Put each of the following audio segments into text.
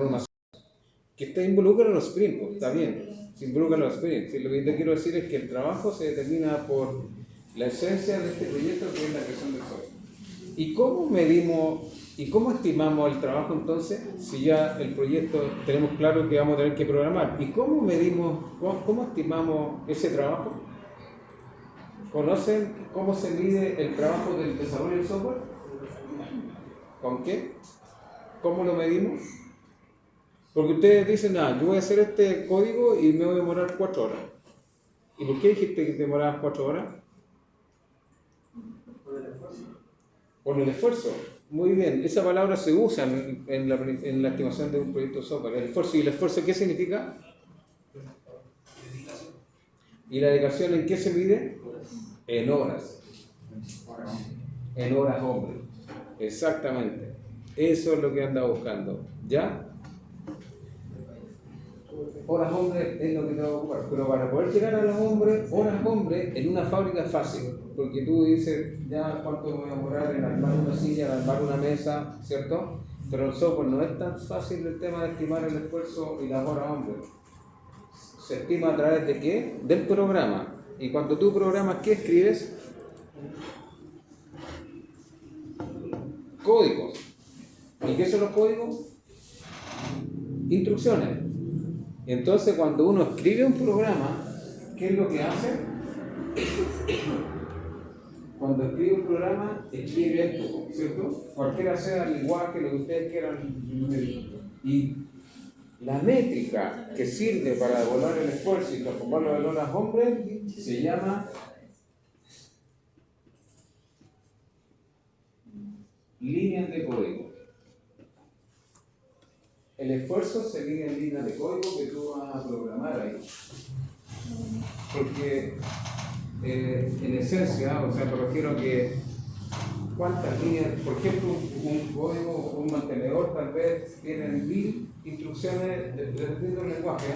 programación, que está involucrado en los sprints, pues, está bien, se involucra en los sprints. Lo que te quiero decir es que el trabajo se determina por la esencia de este proyecto, que es la creación del software. ¿Y cómo medimos y cómo estimamos el trabajo entonces? Si ya el proyecto tenemos claro que vamos a tener que programar. ¿Y cómo medimos, cómo estimamos ese trabajo? ¿Conocen cómo se mide el trabajo del desarrollo del software? ¿Con qué? ¿Cómo lo medimos? Porque ustedes dicen, yo voy a hacer este código y me voy a demorar 4 horas. ¿Y por qué dijiste que te demorabas 4 horas? Por el esfuerzo. Muy bien, esa palabra se usa en la estimación de un proyecto de software. El esfuerzo. ¿Y el esfuerzo qué significa? ¿Y la dedicación en qué se mide? En horas. En horas hombre. Exactamente. Eso es lo que anda buscando. ¿Ya? Horas hombre es lo que te va a ocupar. Pero para poder llegar a los hombres, horas hombre en una fábrica es fácil. Porque tú dices, ya cuánto me voy a demorar en armar una silla, en armar una mesa, ¿cierto? Pero el software no es tan fácil el tema de estimar el esfuerzo y las horas hombre. Se estima a través de qué? Del programa. Y cuando tú programas, ¿qué escribes? Códigos. ¿Y qué son los códigos? Instrucciones. Entonces, cuando uno escribe un programa, ¿qué es lo que hace? Cuando escribe un programa, escribe esto, ¿cierto? Cualquiera sea el lenguaje, lo que ustedes quieran. Y la métrica que sirve para evaluar el esfuerzo y transformarlo en horas hombre se llama líneas de código. El esfuerzo se mide en líneas de código que tú vas a programar ahí. Porque en esencia, o sea, me refiero a que cuántas líneas, por ejemplo, un código, un mantenedor tal vez tiene 1000 instrucciones dependiendo del lenguaje,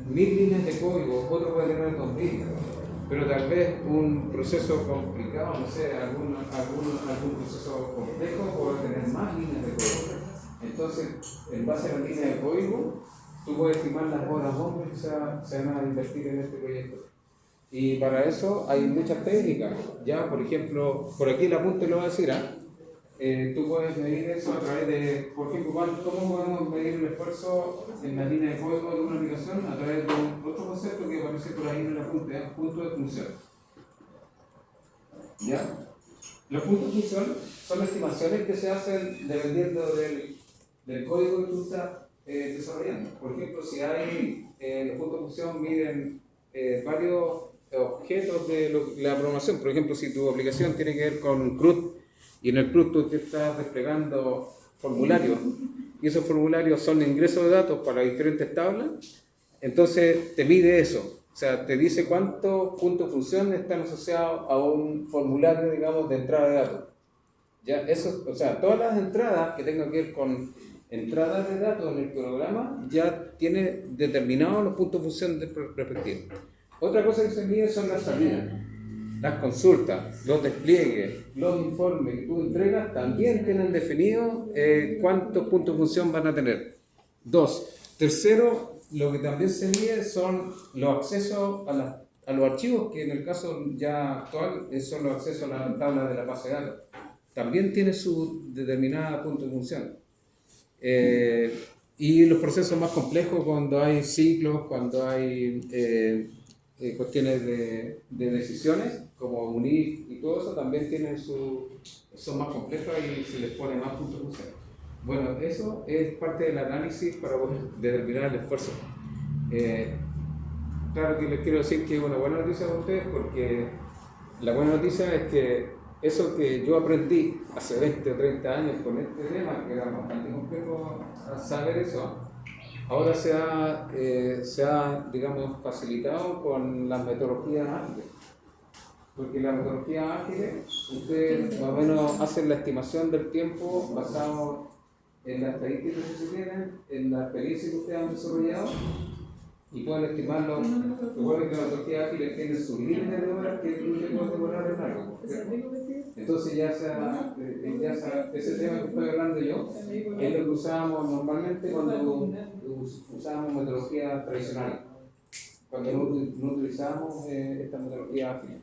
1000 líneas de código, otro puede tener 2000, pero tal vez un proceso complicado, no sé, algún proceso complejo puede tener más líneas de código. Entonces, en base a la línea de código, tú puedes estimar las horas hombres que se van a invertir en este proyecto. Y para eso hay muchas técnicas. Ya, por ejemplo, por aquí el apunte lo va a decir, tú puedes medir eso a través de, por ejemplo, ¿cómo podemos medir el esfuerzo en la línea de código de una aplicación? A través de otro concepto que aparece por ahí en el apunte, punto de función. ¿Ya? Los puntos de función son estimaciones que se hacen dependiendo del código que tú estás desarrollando. Por ejemplo, si hay los puntos de función miden varios objetos de la programación. Por ejemplo, si tu aplicación tiene que ver con un CRUD y en el CRUD tú te estás desplegando formularios y esos formularios son ingresos de datos para diferentes tablas, entonces te mide eso. O sea, te dice cuántos puntos de función están asociados a un formulario, digamos, de entrada de datos. Ya, eso, o sea, todas las entradas que tengan que ver con entradas de datos en el programa ya tiene determinados los puntos de función respectivos. Otra cosa que se mide son las salidas, las consultas, los despliegues, los informes que tú entregas también tienen definido cuántos puntos de función van a tener. 2. Tercero, lo que también se mide son los accesos a los archivos, que en el caso ya actual son los accesos a la tabla de la base de datos. También tiene su determinada punto de función. Y los procesos más complejos, cuando hay ciclos, cuando hay cuestiones de decisiones, como unir y todo eso, también tienen son más complejos y se les pone más puntos de función. Bueno, eso es parte del análisis para poder determinar el esfuerzo. Claro que les quiero decir que es una buena noticia para ustedes, porque la buena noticia es que eso que yo aprendí hace 20 o 30 años con este tema, que era bastante complejo saber eso, ahora se ha, digamos, facilitado con las metodologías ágiles. Porque las metodologías ágiles, ustedes más o menos hacen la estimación del tiempo basado en las estadísticas que se tienen, en la experiencia que ustedes han desarrollado, y pueden estimarlo. Recuerden que la metodología ágil tiene sus límites de horas que incluye puede demorar en algo. Entonces ese tema que estoy hablando yo es lo que usábamos normalmente cuando usábamos metodología tradicional, cuando no utilizábamos esta metodología ágil.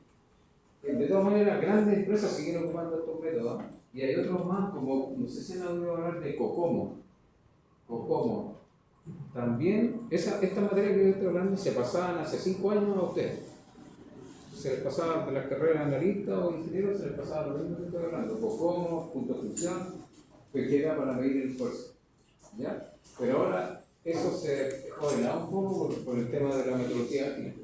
De todas maneras, grandes empresas siguen ocupando estos métodos y hay otros más, como no sé si han oído hablar de COCOMO. También, esta materia que yo estoy hablando se pasaban hace 5 años a ustedes. Se les pasaba de las carreras analista o ingeniero, se les pasaba lo mismo que estoy hablando. COCOMO, punto de función, que era para medir el esfuerzo. ¿Ya? Pero ahora eso se joderá un poco por el tema de la metodología ágil.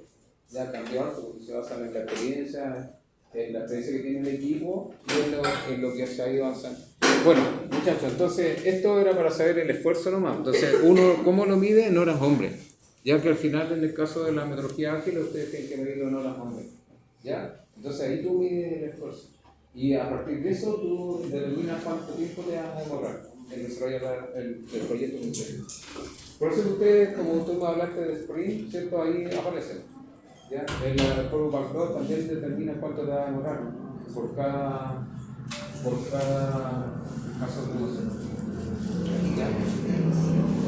Ya cambió algo porque se basa en la experiencia que tiene el equipo y en lo que se ha ido avanzando. Bueno, muchachos, entonces esto era para saber el esfuerzo nomás. Entonces, uno, ¿cómo lo mide? En horas hombre. Ya que al final, en el caso de la metodología ágil, ustedes tienen que medirlo en horas hombre. ¿Ya? Entonces ahí tú mides el esfuerzo. Y a partir de eso, tú determinas cuánto tiempo te vas a demorar en desarrollar el proyecto que ustedes. Por eso que ustedes, como tú me hablaste de Sprint, ¿cierto? Ahí aparecen. ¿Ya? El juego Backdoor también determina cuánto te va a demorar por cada caso de uso. ¿Ya?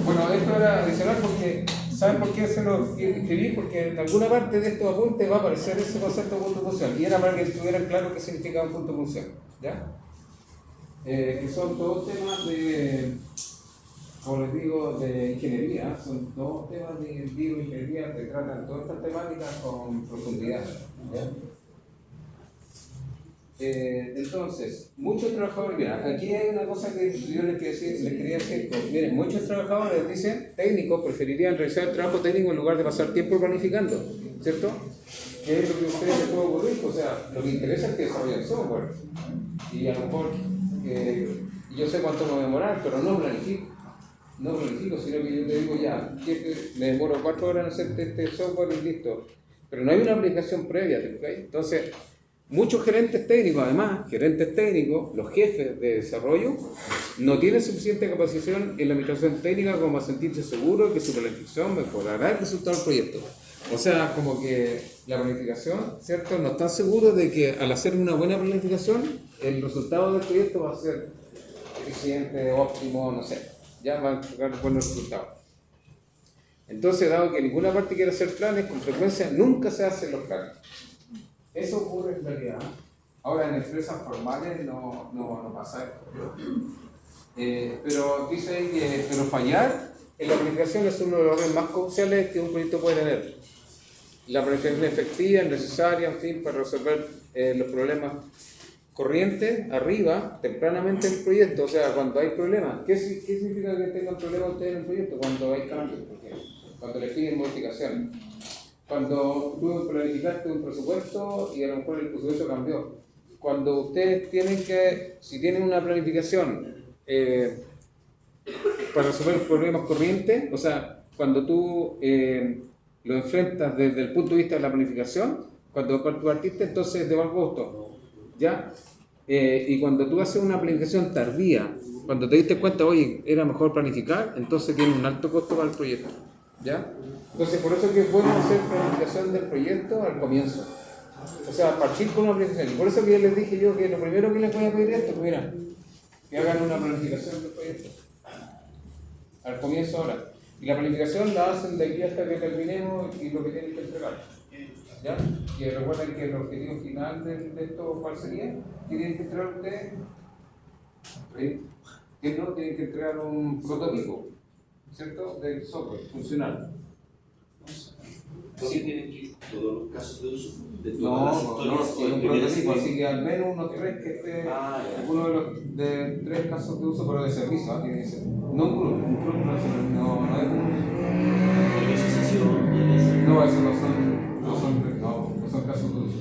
Bueno, esto era adicional porque, ¿saben por qué se lo escribí? Porque en alguna parte de estos apuntes va a aparecer ese concepto de punto de función y era para que estuvieran claro qué significa un punto de función. ¿Ya? Que son todos temas de, como les digo, de ingeniería, son todos temas de bioingeniería que tratan todas estas temáticas con profundidad. ¿Ya? Entonces, muchos trabajadores, mira, aquí hay una cosa que yo les quería decir, miren, muchos trabajadores dicen, técnicos preferirían realizar el trabajo técnico en lugar de pasar tiempo planificando, ¿cierto? ¿Qué es lo que a ustedes les puede ocurrir? O sea, lo que interesa es que desarrollen software, y a lo mejor yo sé cuánto me va a demorar, pero no planifico, sino que yo te digo ya, me demoro 4 horas en hacer este software y listo, pero no hay una aplicación previa, ¿ok? Entonces, muchos gerentes técnicos, además, los jefes de desarrollo, no tienen suficiente capacitación en la administración técnica como para sentirse seguros que su planificación mejorará el resultado del proyecto. O sea, como que la planificación, ¿cierto? No están seguros de que al hacer una buena planificación, el resultado del proyecto va a ser eficiente, óptimo, no sé, ya va a sacar buenos resultados. Entonces, dado que ninguna parte quiere hacer planes, con frecuencia nunca se hacen los planes. Eso ocurre en realidad. Ahora en empresas formales no pasa esto. Pero dice ahí que fallar en la planificación es uno de los errores más cruciales que un proyecto puede tener. La planificación efectiva, necesaria, en fin, para resolver los problemas corrientes arriba, tempranamente en el proyecto. O sea, cuando hay problemas. ¿Qué significa que tengan problemas ustedes en el proyecto? Cuando hay cambios, por ejemplo. Cuando les piden modificaciones. Cuando tú planificaste un presupuesto y a lo mejor el presupuesto cambió. Cuando ustedes si tienen una planificación para resolver problemas corrientes, o sea, cuando tú lo enfrentas desde el punto de vista de la planificación, cuando tú partiste, entonces de mal gusto, ¿ya? Y cuando tú haces una planificación tardía, cuando te diste cuenta, oye, era mejor planificar, entonces tiene un alto costo para el proyecto, ¿ya? Entonces, por eso es que es bueno hacer planificación del proyecto al comienzo. O sea, partir con una planificación. Y por eso que les dije yo que lo primero que les voy a pedir es esto, mira, que hagan una planificación del proyecto. Al comienzo ahora. Y la planificación la hacen de aquí hasta que terminemos y lo que tienen que entregar. ¿Ya? Y recuerden que el objetivo final de esto, ¿cuál sería? ¿Qué tienen que entregar ustedes? Que no tienen que entregar un prototipo, ¿cierto? Del software funcional. Sí, tienen que ir todos los casos de uso de todas las historias. Un prototipo, así que al menos unos 3 que esté uno de 3 casos de uso, pero de servicio, tiene que ser. No un club no es un. No, esos no son casos de uso.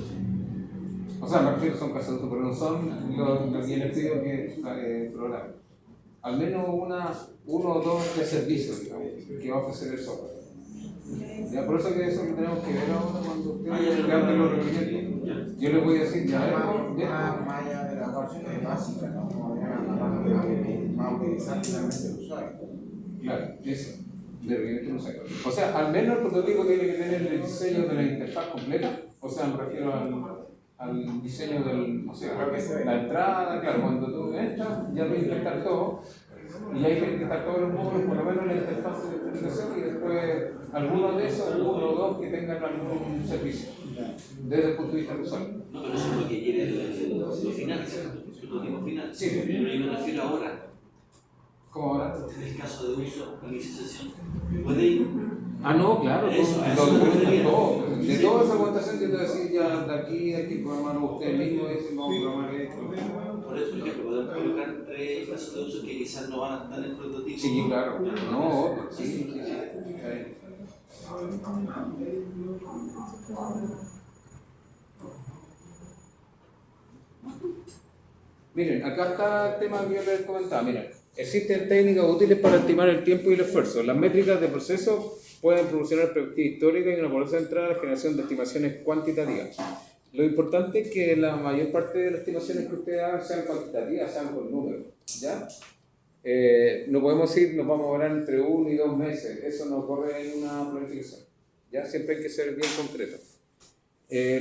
O sea, me refiero, son casos de uso, pero no son los que les pido que programen. Al menos uno o 2 de servicio, digamos, que va a ofrecer el software. Ya, por eso que eso que tenemos que ver ahora cuando ustedes vean los requerimientos. Yo les voy a decir más allá de la parte básica, ¿no? Más utilizar finalmente el usuario. Claro, eso. De requerimiento no sé. O sea, al menos el prototipo tiene que tener el diseño de la interfaz completa. O sea, me refiero al diseño del, o sea, la entrada, claro, cuando tú entras, ya tienes que estar todo. Y ahí tienen que estar todos los módulos, por lo menos la interfaz de comunicación, y después algunos de esos, uno o dos que tengan algún servicio, desde el punto de vista visual. No, pero eso es lo que quiere lo final, ¿cierto? El prototipo final. Sí. Pero yo me refiero ahora, ¿Cómo ahora? en el caso de uso, inicialización. ¿Puede ir? Ah, no, claro, Eso, todo, eso me refería. de toda esa aguantación yo te decía ya de aquí hay que programarlo usted mismo, dicen vamos a programar esto. Por eso, por ejemplo, podemos colocar 3 casos de uso que quizás no van a estar en el prototipo. Sí, claro, no, sí. Miren, acá está el tema que yo les comentaba. Miren, existen técnicas útiles para estimar el tiempo y el esfuerzo. Las métricas de proceso pueden proporcionar perspectiva histórica y una población centrada en la generación de estimaciones cuantitativas. Lo importante es que la mayor parte de las estimaciones que ustedes hagan sean cuantitativas, sean con números, ¿ya? No podemos decir nos vamos a orar entre 1 y 2 meses, eso no ocurre en una planificación, ¿ya? Siempre hay que ser bien concreto.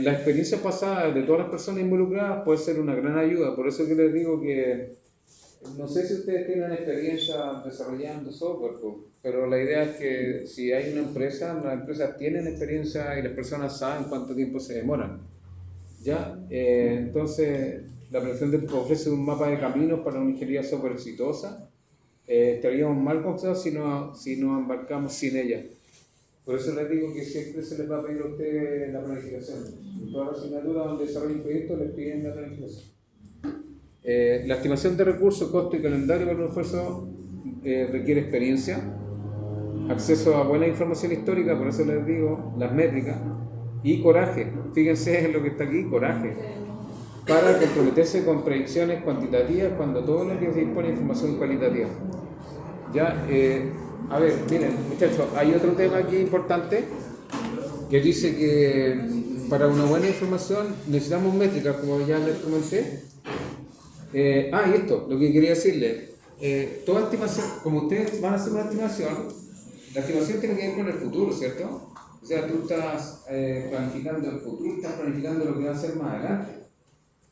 La experiencia pasada de todas las personas involucradas puede ser una gran ayuda, por eso que les digo que no sé si ustedes tienen experiencia desarrollando software, pero la idea es que si hay una empresa, las empresas tienen experiencia y las personas saben cuánto tiempo se demoran, ¿ya? Entonces, la presentación ofrece un mapa de caminos para una ingeniería software exitosa. Estaríamos mal contados si no embarcamos sin ella. Por eso les digo que siempre se les va a pedir a ustedes la planificación. En todas las asignaturas donde desarrollen proyectos les piden la planificación. La estimación de recursos, costo y calendario para un esfuerzo requiere experiencia, acceso a buena información histórica, por eso les digo, las métricas, y coraje. Fíjense en lo que está aquí, coraje, para comprometerse con predicciones cuantitativas cuando todo lo que se dispone de información cualitativa. Ya, a ver, miren, muchachos, hay otro tema aquí importante que dice que para una buena información necesitamos métricas, como ya les comenté. Y esto, lo que quería decirles, toda estimación, como ustedes van a hacer una estimación, la estimación tiene que ver con el futuro, ¿cierto? O sea, tú estás planificando el futuro, estás planificando lo que va a ser más adelante.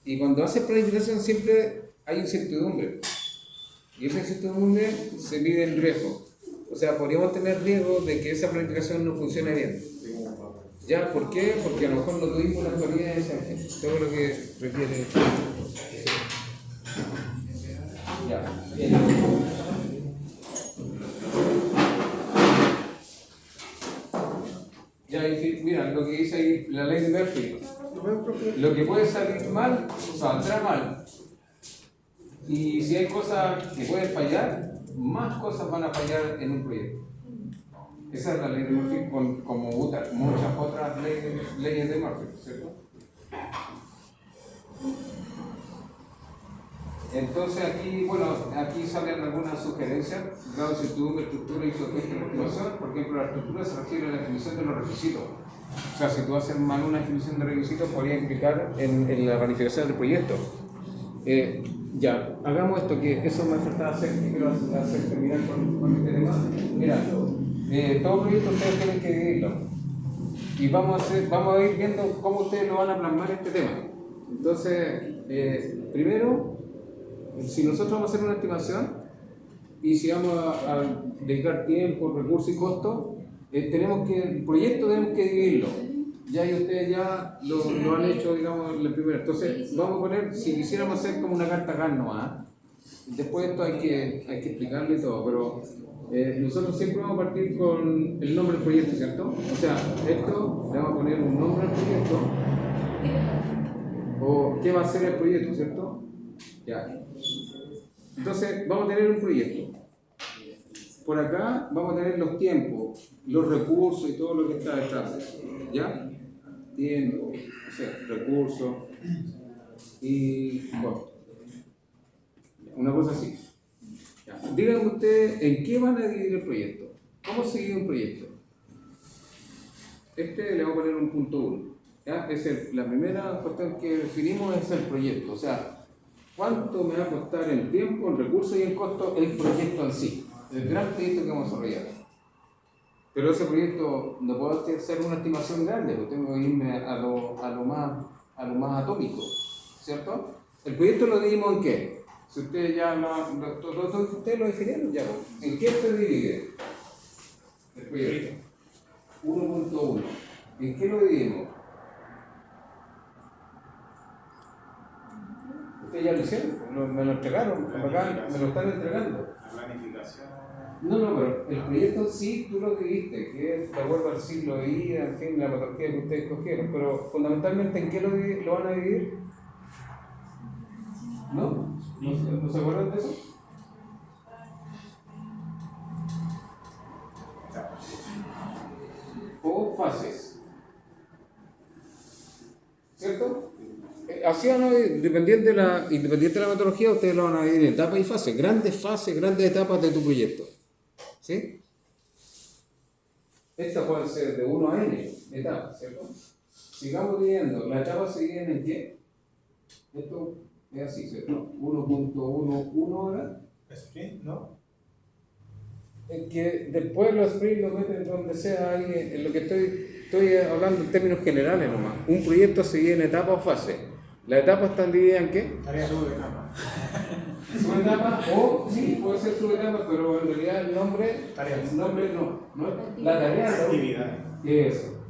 Y cuando haces planificación siempre hay incertidumbre. Y esa incertidumbre se mide en riesgo. O sea, podríamos tener riesgo de que esa planificación no funcione bien. ¿Ya? ¿Por qué? Porque a lo mejor no tuvimos la experiencia, todo lo que requiere. Ya. Bien. Ya, mira, lo que dice ahí la ley de Murphy. Lo que puede salir mal, saldrá mal. Y si hay cosas que pueden fallar, más cosas van a fallar en un proyecto. Esa es la ley de Murphy, como muchas otras leyes de Murphy, ¿cierto? Entonces aquí, aquí salen algunas sugerencias, grado de incertidumbre, estructura y sujeto de la estimación. Por ejemplo, la estructura se refiere a la definición de los requisitos. O sea, si tú haces mal una definición de requisitos, podría implicar en la planificación del proyecto. Ya, hagamos esto, que eso me faltaba hacer, que quiero hacer terminar con este tema. Mira, todo proyecto ustedes tienen que dividirlo. Y vamos a ir viendo cómo ustedes lo van a plasmar este tema. Entonces, primero, si nosotros vamos a hacer una estimación y si vamos a dedicar tiempo, recursos y costos, el proyecto tenemos que dividirlo. Ya y ustedes ya lo han hecho, digamos, en la primera. Entonces, vamos a poner, si quisiéramos hacer como una carta acá nomás, después esto hay que explicarle todo, pero nosotros siempre vamos a partir con el nombre del proyecto, ¿cierto? O sea, esto le vamos a poner un nombre al proyecto, o qué va a ser el proyecto, ¿cierto? Ya. Entonces, vamos a tener un proyecto. Por acá vamos a tener los tiempos, los recursos y todo lo que está detrás. ¿Ya? Tiempo, o sea, recursos y costo. Una cosa así. Ya. Díganme ustedes en qué van a dividir el proyecto. ¿Cómo se divide un proyecto? Le vamos a poner un punto 1. ¿Ya? La primera cuestión que definimos es el proyecto. O sea, ¿cuánto me va a costar en tiempo, en recursos y en costo el proyecto en sí? El gran proyecto que vamos a desarrollar. Pero ese proyecto no puedo hacer una estimación grande, porque tengo que irme a lo más atómico, ¿cierto? ¿El proyecto lo dividimos en qué? Si ustedes ya ustedes lo definieron ya, ¿en qué se divide el proyecto? 1.1. ¿En qué lo dividimos? Ustedes ya lo hicieron, me lo entregaron, acá me lo están entregando. La planificación. No, pero el proyecto sí tú lo dividiste, que es de acuerdo al siglo de vida, en fin, la metodología que ustedes escogieron, pero fundamentalmente ¿en qué lo van a dividir? ¿No? ¿No se acuerdan de eso? O fases. ¿Cierto? Así van a dividir, independiente de la metodología, ustedes lo van a dividir en etapas y fases, grandes etapas de tu proyecto. ¿Sí? Estas pueden ser de 1 a n etapas, ¿cierto? Sigamos dividiendo. ¿Las etapas se dividen en qué? Esto es así, ¿cierto? 1.11 ahora. Sprint, ¿no? Es que después los sprints lo meten donde sea ahí, en lo que estoy hablando en términos generales nomás. Un proyecto se divide en etapas o fases. ¿Las etapas están divididas en qué? Tarea subetapa. Subetapa o sí, puede ser subetapa, pero en realidad el nombre no es la tarea. Actividad. ¿Qué es eso?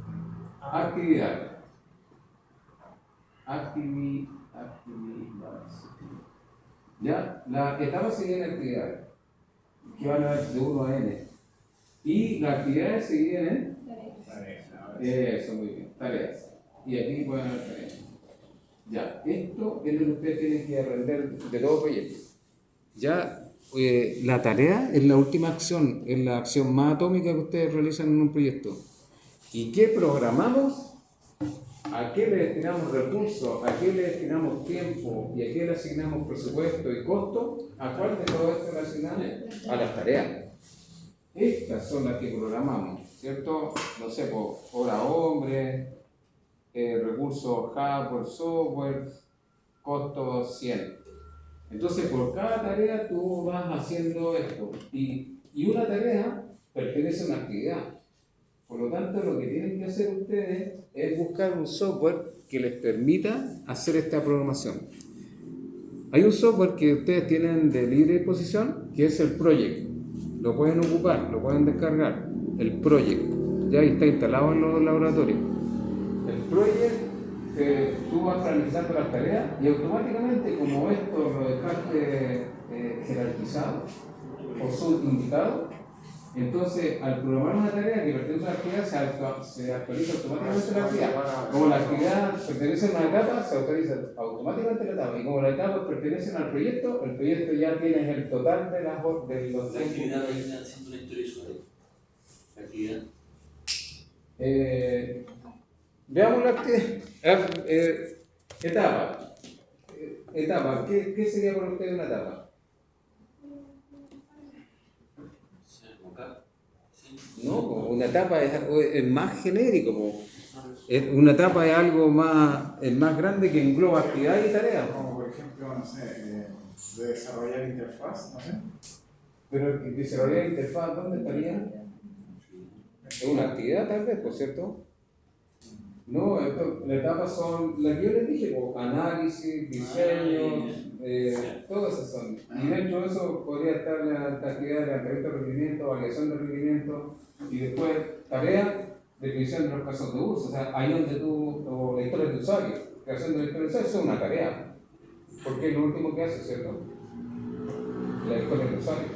Actividad. Actividades. ¿Ya? Las etapas se dividen en actividades, que van a ver de 1 a n. Y las actividades se dividen en Tareas. eso, muy bien, tareas. Y aquí pueden haber tareas. Ya, esto es lo que ustedes tienen que aprender de todo proyecto. Ya, la tarea es la última acción, es la acción más atómica que ustedes realizan en un proyecto. ¿Y qué programamos? ¿A qué le destinamos recursos? ¿A qué le destinamos tiempo? ¿Y a qué le asignamos presupuesto y costo? ¿A cuál de todo esto le asignamos? A las tareas. Estas son las que programamos, ¿cierto? No sé, por hora hombre, recursos hardware, software, costo 100. Entonces, por cada tarea tú vas haciendo esto. Y una tarea pertenece a una actividad. Por lo tanto, lo que tienen que hacer ustedes es buscar un software que les permita hacer esta programación. Hay un software que ustedes tienen de libre disposición, que es el Project. Lo pueden ocupar, lo pueden descargar. El Project. Ya está instalado en los laboratorios. El Project, tú vas realizando las tareas y automáticamente, como esto lo dejaste jerarquizado o subindicado, entonces al programar una tarea que pertenece a una actividad se actualiza automáticamente la actividad. Como la actividad pertenece a una etapa, se actualiza automáticamente la etapa. Y como las etapas pertenecen al proyecto, el proyecto ya tiene el total de los La actividad viene haciendo una historia usuario. La actividad. Veamos la actividad. Etapa. Etapa. ¿Qué sería para usted una etapa? No, una etapa es más genérico. Una etapa es algo más grande que engloba actividad y tarea. Como por ejemplo, no sé, de desarrollar interfaz, no sé. Pero desarrollar interfaz, ¿dónde estaría? Es una actividad tal vez, por cierto. No, las etapas son las que yo les dije, análisis, diseño, todas esas son. Y dentro de eso podría estar la actividad de levantamiento de rendimiento, validación de rendimiento, y después tarea, definición de los casos de uso, o sea, ahí donde o la historia del usuario, creación de la historia del usuario, eso es una tarea, porque es lo último que hace, ¿cierto? La historia del usuario.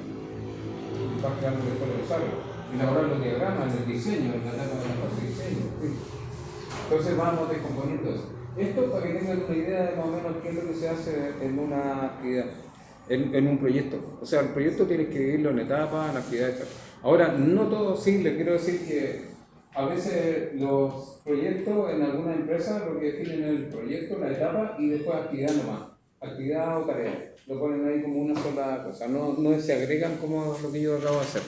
Va creando la historia del usuario, elaborar los diagramas, el diseño, en la etapa de la fase de diseño, ¿sí? Entonces vamos descomponiendo eso. Esto para que tengan una idea de más o menos qué es lo que se hace en una actividad, en un proyecto. O sea, el proyecto tienes que dividirlo en etapas, en actividades. Ahora, no todo, sí, les quiero decir que a veces los proyectos en algunas empresas lo que definen el proyecto, la etapa y después actividad nomás. Actividad o tarea. Lo ponen ahí como una sola cosa, no se agregan como lo que yo acabo de hacer.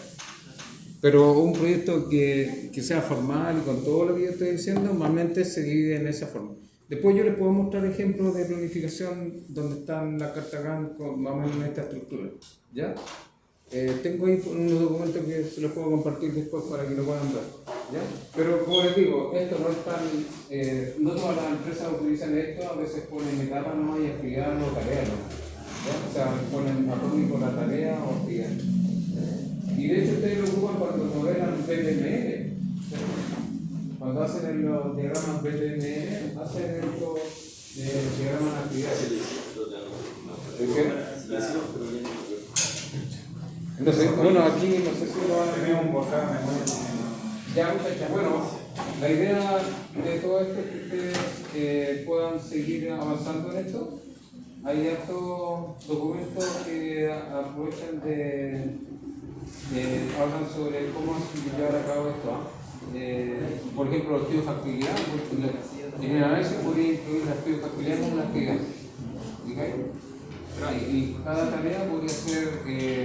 Pero un proyecto que sea formal y con todo lo que yo estoy diciendo, normalmente se divide en esa forma. Después yo les puedo mostrar ejemplos de planificación donde están las cartas GAN con más o menos esta estructura. ¿Ya? Tengo ahí unos documentos que se los puedo compartir después para que lo puedan ver. ¿Ya? Pero como les digo, esto no es tan. No todas las empresas utilizan esto, a veces ponen etapas no y actividad o tarea, ¿no? ¿Ya? O sea, ponen atómico la tarea o actividad. Y de hecho ustedes lo ocupan cuando modelan BDML. Cuando hacen los diagramas BDML, hacen estos diagramas de actividades. ¿De qué? Entonces, bueno, aquí no sé si lo van a tener un borrado de memoria. Ya, muchachos, bueno, la idea de todo esto es que ustedes puedan seguir avanzando en esto. Hay estos documentos que aprovechan hablan sobre cómo llevar a cabo esto. Por ejemplo, los estudios de factibilidad. En el análisis podría incluir el estudio de factibilidad como una actividad. Y cada tarea podría ser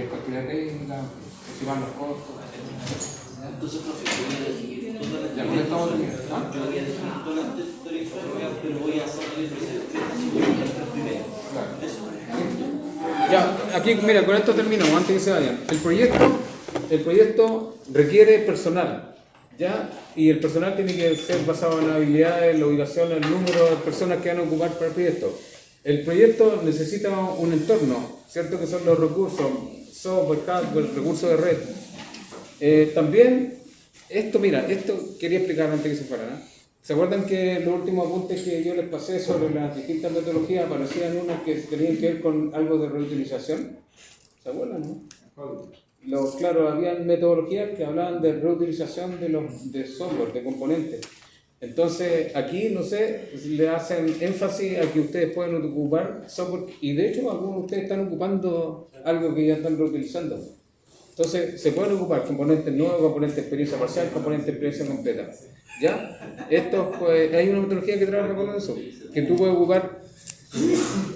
factibilidad técnica, estimar los costos. Entonces, profe, yo voy a definir todas las Ya, con esto vamos a terminar. Yo voy a definir todas las historias, pero voy a hacerle presentación primero. Claro. Eso. Ya, aquí, mira, con esto terminamos, antes que se vayan. El proyecto requiere personal, ¿ya? Y el personal tiene que ser basado en habilidades, la ubicación, el número de personas que van a ocupar para el proyecto. El proyecto necesita un entorno, ¿cierto? Que son los recursos, software, hardware, recursos de red. También, esto quería explicar antes que se fueran, ¿no? ¿Se acuerdan que los últimos apuntes que yo les pasé sobre las distintas metodologías aparecían unas que tenían que ver con algo de reutilización? ¿Se acuerdan, no? Claro, había metodologías que hablaban de reutilización de software, de componentes. Entonces, aquí, no sé, le hacen énfasis a que ustedes pueden ocupar software, y de hecho algunos de ustedes están ocupando algo que ya están reutilizando. Entonces, se pueden ocupar componentes nuevos, componentes de experiencia parcial, componentes de experiencia completa. ¿Ya? Esto, pues, hay una metodología que trabaja con eso, que tú puedes ocupar,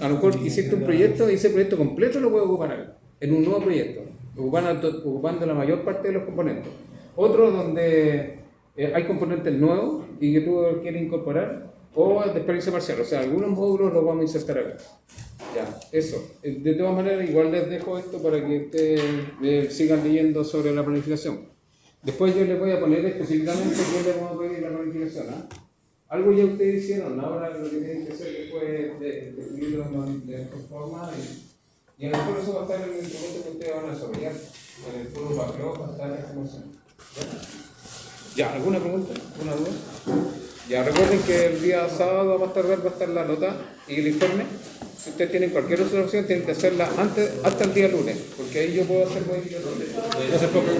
a lo mejor hiciste un proyecto y ese proyecto completo lo puedes ocupar en un nuevo proyecto, ocupando la mayor parte de los componentes. Otro donde hay componentes nuevos y que tú quieres incorporar, o de experiencia parcial, o sea, algunos módulos los vamos a insertar acá. Ya, eso. De todas maneras, igual les dejo esto para que ustedes sigan leyendo sobre la planificación. Después yo les voy a poner específicamente qué les vamos a pedir la planificación. Algo ya ustedes hicieron, ahora lo que tienen que hacer después es definirlo de esta forma y a lo mejor eso va a estar en el instrumento que ustedes van a desarrollar. En el puro backlog va a estar la información. ¿Ya? ¿Alguna pregunta? ¿Alguna duda? Ya, recuerden que el día sábado a más tardar va a estar la nota y el informe. Si ustedes tienen cualquier observación, tienen que hacerla hasta el día lunes, porque ahí yo puedo hacer modificaciones. No se preocupen.